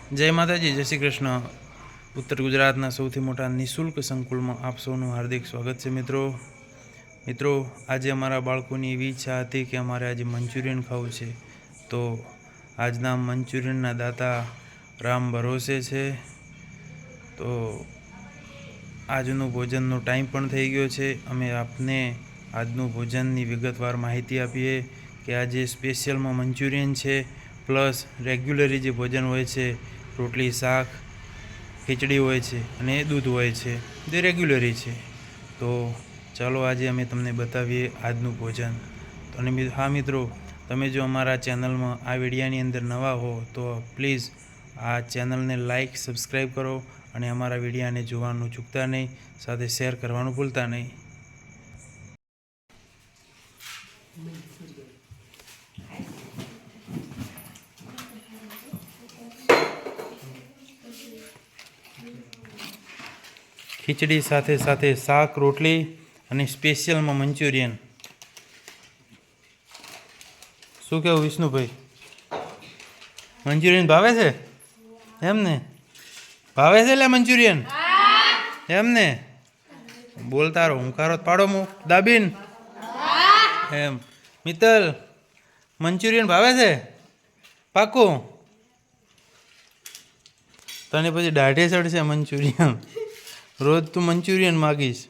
જય માતાજી, જય શ્રી કૃષ્ણ. ઉત્તર ગુજરાતના સૌથી મોટા નિઃશુલ્ક સંકુલમાં આપ સૌનું હાર્દિક સ્વાગત છે. મિત્રો આજે અમારા બાળકોની એવી ઈચ્છા હતી કે અમારે આજે મંચુરિયન ખાવું છે, તો આજના મંચુરિયનના દાતા રામ ભરોસે છે. તો આજનું ભોજનનો ટાઈમ પણ થઈ ગયો છે. અમે આપને આજનું ભોજનની વિગતવાર માહિતી આપીએ કે આજે સ્પેશિયલમાં મંચુરિયન છે, પ્લસ રેગ્યુલરી જે ભોજન હોય છે, રોટલી શાક ખીચડી હોય છે અને દૂધ હોય છે, જે રેગ્યુલરી છે. તો ચાલો આજે અમે તમને બતાવીએ આજનું ભોજન. અને હા મિત્રો, તમે જો અમારા ચેનલમાં આ વિડીયાની અંદર નવા હો તો પ્લીઝ આ ચેનલને લાઈક સબસ્ક્રાઈબ કરો અને અમારા વિડીયાને જોવાનું ચૂકતા નહીં, સાથે શેર કરવાનું ભૂલતા નહીં. ખીચડી સાથે સાથે શાક રોટલી અને સ્પેશિયલમાં મંચુરિયન. શું કહેવું વિષ્ણુભાઈ, મંચુરિયન ભાવે છે? એમને ભાવે છે? એટલે મંચુરિયન એમને બોલતા રહો, હુંકારો પાડો મું દાબીન એમ. મિત્તલ, મંચુરિયન ભાવે છે? પાકું? તને પછી દાઢે ચડશે મંચુરિયન. રોજ તું મંચુરિયન માગીશ.